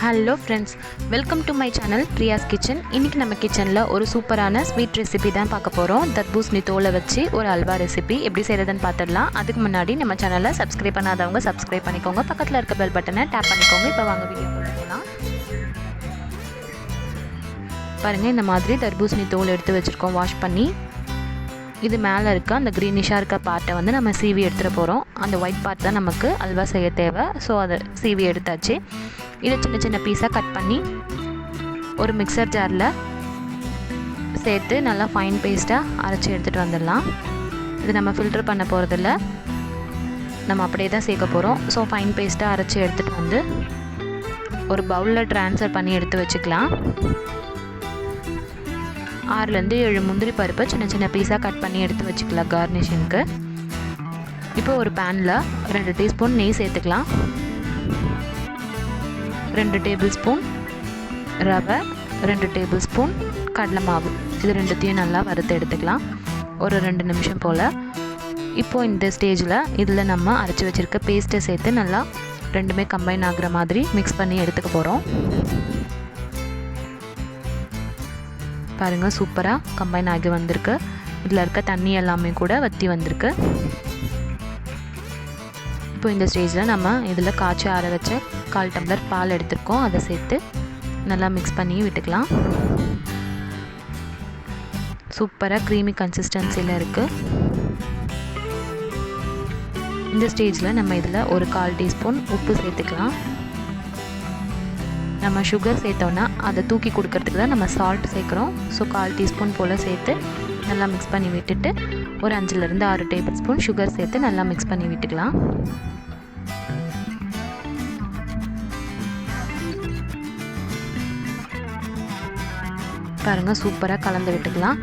Hello friends, welcome to my channel Priya's kitchen. இன்றைக்கி நம்ம கிச்சனில் ஒரு சூப்பரான ஸ்வீட் ரெசிபி தான் பார்க்க போகிறோம். தர்பூசணி தோலை வச்சு ஒரு அல்வா ரெசிபி எப்படி செய்கிறதுன்னு பார்த்துடலாம். அதுக்கு முன்னாடி நம்ம சேனலை சப்ஸ்கிரைப் பண்ணாதவங்க சப்ஸ்கிரைப் பண்ணிக்கோங்க. பக்கத்தில் இருக்க பெல் பட்டனை டேப் பண்ணிக்கோங்க. இப்போ வாங்க வீடியோ போகலாம். பாருங்கள், இந்த மாதிரி தர்பூசணி தோல் எடுத்து வச்சுருக்கோம் வாஷ் பண்ணி. இது மேலே இருக்க அந்த க்ரீனிஷாக இருக்க பார்ட்டை வந்து நம்ம சீவி எடுத்துகிட்டு போகிறோம். அந்த ஒயிட் பார்ட் தான் நமக்கு அல்வா செய்ய தேவை. ஸோ அதை சீவி எடுத்தாச்சு. இதை சின்ன சின்ன பீஸாக கட் பண்ணி ஒரு மிக்சர் ஜாரில் சேர்த்து நல்லா ஃபைன் பேஸ்ட்டாக அரைச்சி எடுத்துகிட்டு வந்துடலாம். இது நம்ம ஃபில்டர் பண்ண போகிறதில்ல, நம்ம அப்படியே தான் சேர்க்க போகிறோம். ஸோ ஃபைன் பேஸ்ட்டாக அரைச்சி எடுத்துகிட்டு வந்து ஒரு பவுலில் ட்ரான்ஸ்ஃபர் பண்ணி எடுத்து வச்சுக்கலாம். 6-7 முந்திரி பருப்பை சின்ன சின்ன பீஸாக கட் பண்ணி எடுத்து வச்சுக்கலாம் கார்னிஷிங்க்கு. இப்போ ஒரு பேனில் 2 டீஸ்பூன் நெய் சேர்த்துக்கலாம். 2 டேபிள் ஸ்பூன் ரவை, 2 டேபிள் ஸ்பூன் கடலை மாவு, இது ரெண்டுத்தையும் நல்லா வறுத்து எடுத்துக்கலாம் ஒரு 2 நிமிஷம் போல். இப்போது இந்த ஸ்டேஜில் இதில் நம்ம அரைச்சி வச்சுருக்க பேஸ்ட்டை சேர்த்து நல்லா ரெண்டுமே கம்பைன் ஆகுற மாதிரி மிக்ஸ் பண்ணி எடுத்துக்க போகிறோம். பாருங்கள், சூப்பராக கம்பைன் ஆகி வந்திருக்கு. இதில் இருக்க தண்ணி எல்லாமே கூட வற்றி வந்திருக்கு. இப்போ இந்த ஸ்டேஜில் நம்ம இதில் காய்ச்சி ஆற வச்ச 1/4 டம்ளர் பால் எடுத்துருக்கோம். அதை சேர்த்து நல்லா மிக்ஸ் பண்ணி விட்டுக்கலாம். சூப்பராக க்ரீமி கன்சிஸ்டன்சியில் இருக்குது. இந்த ஸ்டேஜில் நம்ம இதில் ஒரு 1/4 டீஸ்பூன் உப்பு சேர்த்துக்கலாம். நம்ம சுகர் சேர்த்தோன்னா அதை தூக்கி கொடுக்கறதுக்கு தான் நம்ம சால்ட் சேர்க்குறோம். ஸோ 1/4 டீஸ்பூன் போல் சேர்த்து நல்லா மிக்ஸ் பண்ணி விட்டுட்டு ஒரு 5-6 டேபிள் ஸ்பூன் சுகர் சேர்த்து நல்லா மிக்ஸ் பண்ணி விட்டுக்கலாம். பாருங்கள், சூப்பராக கலந்து விட்டுக்கலாம்.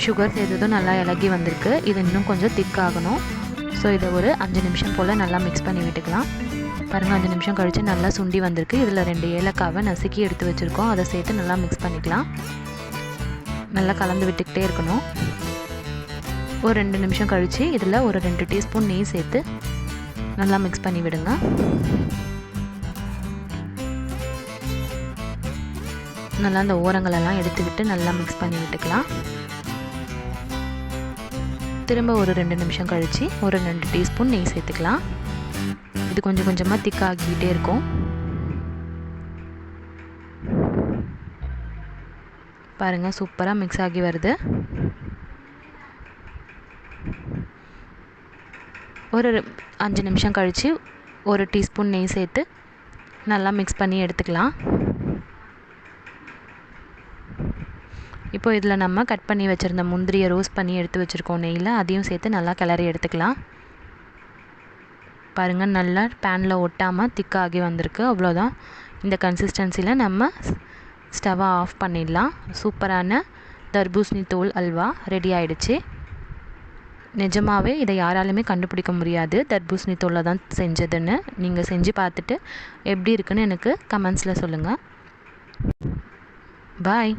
சுகர் சேர்த்ததும் நல்லா இலகி வந்திருக்கு. இது இன்னும் கொஞ்சம் திக்காகணும். ஸோ இதை ஒரு 5 நிமிஷம் போல் நல்லா மிக்ஸ் பண்ணி விட்டுக்கலாம். பாருங்கள், 5 நிமிஷம் கழித்து நல்லா சுண்டி வந்திருக்கு. இதில் 2 ஏலக்காவை நசுக்கி எடுத்து வச்சுருக்கோம். அதை சேர்த்து நல்லா மிக்ஸ் பண்ணிக்கலாம். நல்லா கலந்து விட்டுக்கிட்டே இருக்கணும். ஒரு 2 நிமிஷம் கழித்து இதில் ஒரு 2 டீஸ்பூன் நெய் சேர்த்து நல்லா மிக்ஸ் பண்ணி விடுங்க. நல்லா அந்த ஓரங்களெல்லாம் எடுத்துக்கிட்டு நல்லா மிக்ஸ் பண்ணி விட்டுக்கலாம். திரும்ப ஒரு 2 நிமிஷம் கழித்து ஒரு 2 டீஸ்பூன் நெய் சேர்த்துக்கலாம். இது கொஞ்சம் கொஞ்சமாக திக்காகிக்கிட்டே இருக்கும். பாருங்கள், சூப்பராக மிக்ஸ் ஆகி வருது. ஒரு 5 நிமிஷம் கழித்து ஒரு டீஸ்பூன் நெய் சேர்த்து நல்லா மிக்ஸ் பண்ணி எடுத்துக்கலாம். இப்போ இதில் நம்ம கட் பண்ணி வச்சுருந்த முந்திரியை ரோஸ்ட் பண்ணி எடுத்து வச்சுருக்கோம் நெய்யில். அதையும் சேர்த்து நல்லா கிளறி எடுத்துக்கலாம். பாருங்கள், நல்லா பேனில் ஒட்டாமல் திக்காகி வந்திருக்கு. அவ்வளோதான். இந்த கன்சிஸ்டன்சியில் நம்ம ஸ்டவ்வை ஆஃப் பண்ணிடலாம். சூப்பரான தர்பூசணி தோல் அல்வா ரெடி ஆகிடுச்சு. நிஜமாகவே இதை யாராலுமே கண்டுபிடிக்க முடியாது தர்பூசணி தோலை தான் செஞ்சதுன்னு. நீங்கள் செஞ்சு பார்த்துட்டு எப்படி இருக்குன்னு எனக்கு கமெண்ட்ஸில் சொல்லுங்கள். பாய்.